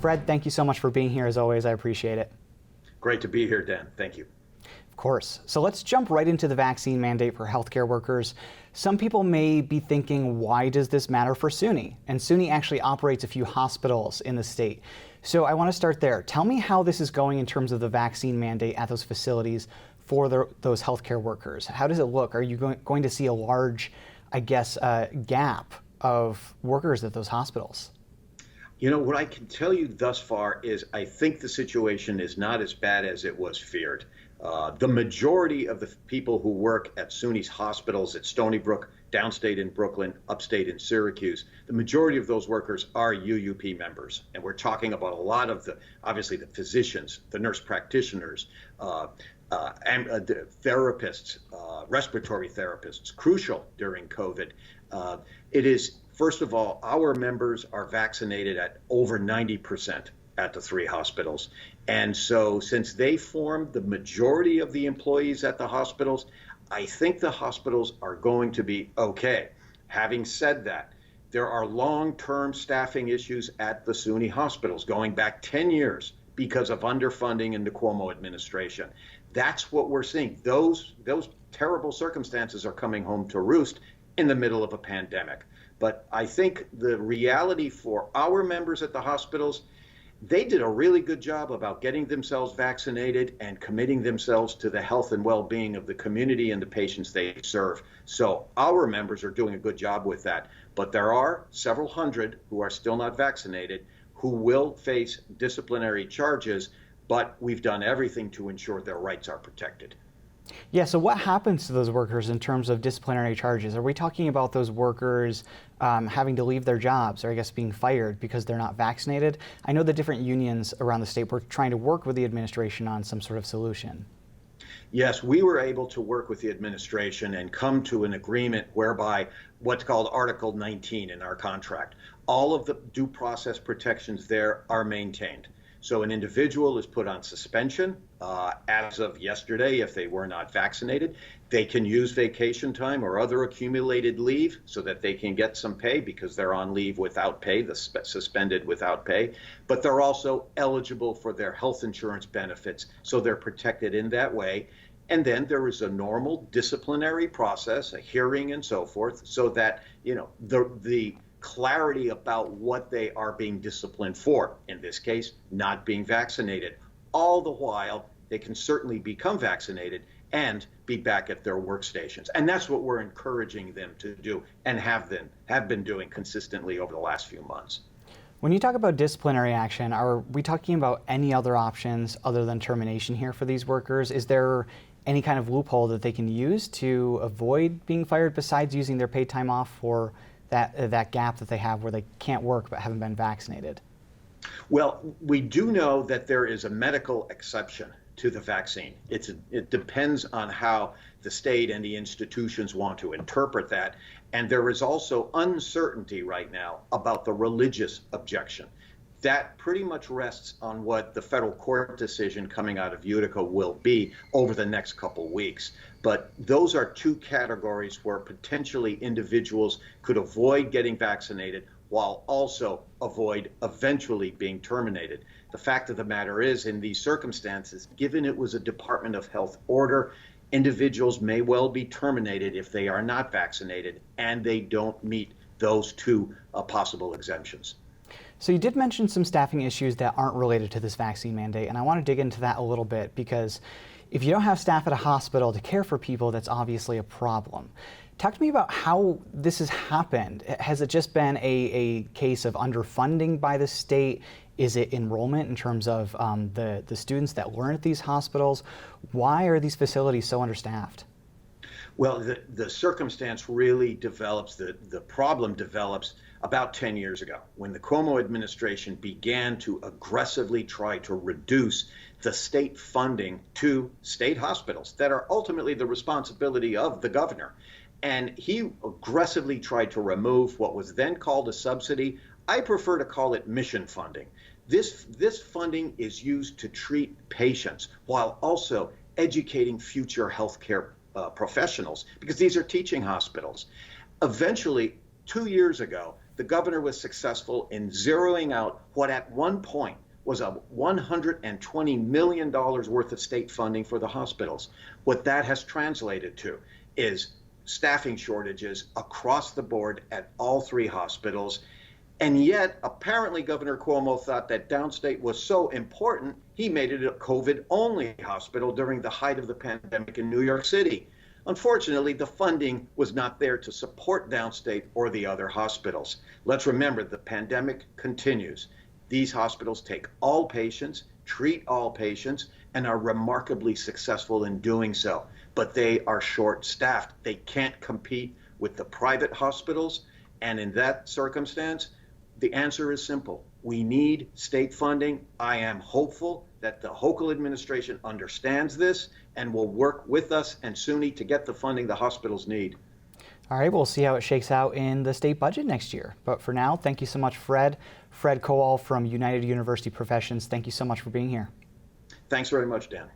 Fred, thank you so much for being here as always. I appreciate it. Great to be here, Dan. Thank you. Of course. So let's jump right into the vaccine mandate for healthcare workers. Some people may be thinking, why does this matter for SUNY? And SUNY actually operates a few hospitals in the state. So I want to start there. Tell me how this is going in terms of the vaccine mandate at those facilities for those healthcare workers. How does it look? Are you going to see a large, gap of workers at those hospitals? You know, what I can tell you thus far is I think the situation is not as bad as it was feared. The majority of the people who work at SUNY's hospitals at Stony Brook, downstate in Brooklyn, upstate in Syracuse, the majority of those workers are UUP members. And we're talking about a lot of obviously the physicians, the nurse practitioners, the therapists, respiratory therapists, crucial during COVID. It is, first of all, our members are vaccinated at over 90% at the three hospitals. And so since they form the majority of the employees at the hospitals, I think the hospitals are going to be okay. Having said that, there are long-term staffing issues at the SUNY hospitals going back 10 years because of underfunding in the Cuomo administration. That's what we're seeing. Those terrible circumstances are coming home to roost in the middle of a pandemic. But I think the reality for our members at the hospitals, they did a really good job about getting themselves vaccinated and committing themselves to the health and well-being of the community and the patients they serve. So our members are doing a good job with that. But there are several hundred who are still not vaccinated who will face disciplinary charges, but we've done everything to ensure their rights are protected. Yeah, so what happens to those workers in terms of disciplinary charges? Are we talking about those workers having to leave their jobs or being fired because they're not vaccinated? I know the different unions around the state were trying to work with the administration on some sort of solution. Yes, we were able to work with the administration and come to an agreement whereby what's called Article 19 in our contract, all of the due process protections there are maintained. So an individual is put on suspension as of yesterday if they were not vaccinated. They can use vacation time or other accumulated leave so that they can get some pay because they're on leave without pay, suspended without pay. But they're also eligible for their health insurance benefits, so they're protected in that way. And then there is a normal disciplinary process, a hearing and so forth, so that, the clarity about what they are being disciplined for, in this case, not being vaccinated. All the while, they can certainly become vaccinated and be back at their workstations. And that's what we're encouraging them to do and have been doing consistently over the last few months. When you talk about disciplinary action, are we talking about any other options other than termination here for these workers? Is there any kind of loophole that they can use to avoid being fired besides using their paid time off for that gap that they have where they can't work but haven't been vaccinated? Well, we do know that there is a medical exception to the vaccine. It depends on how the state and the institutions want to interpret that. And there is also uncertainty right now about the religious objection. That pretty much rests on what the federal court decision coming out of Utica will be over the next couple weeks. But those are two categories where potentially individuals could avoid getting vaccinated while also avoid eventually being terminated. The fact of the matter is, in these circumstances, given it was a Department of Health order, individuals may well be terminated if they are not vaccinated and they don't meet those two possible exemptions. So you did mention some staffing issues that aren't related to this vaccine mandate, and I want to dig into that a little bit because if you don't have staff at a hospital to care for people, that's obviously a problem. Talk to me about how this has happened. Has it just been a case of underfunding by the state? Is it enrollment in terms of the students that learn at these hospitals? Why are these facilities so understaffed? Well, the circumstance really develops, the problem develops about 10 years ago when the Cuomo administration began to aggressively try to reduce the state funding to state hospitals that are ultimately the responsibility of the governor. And he aggressively tried to remove what was then called a subsidy. I prefer to call it mission funding. This funding is used to treat patients while also educating future healthcare professionals, because these are teaching hospitals. Eventually, 2 years ago, the governor was successful in zeroing out what at one point was a $120 million worth of state funding for the hospitals. What that has translated to is staffing shortages across the board at all three hospitals. And yet, apparently, Governor Cuomo thought that downstate was so important, he made it a COVID-only hospital during the height of the pandemic in New York City. Unfortunately, the funding was not there to support downstate or the other hospitals. Let's remember, the pandemic continues. These hospitals take all patients, treat all patients, and are remarkably successful in doing so. But they are short-staffed. They can't compete with the private hospitals. And in that circumstance, the answer is simple. We need state funding. I am hopeful that the Hochul administration understands this and will work with us and SUNY to get the funding the hospitals need. All right, we'll see how it shakes out in the state budget next year. But for now, thank you so much, Fred. Fred Kowal from United University Professions, thank you so much for being here. Thanks very much, Dan.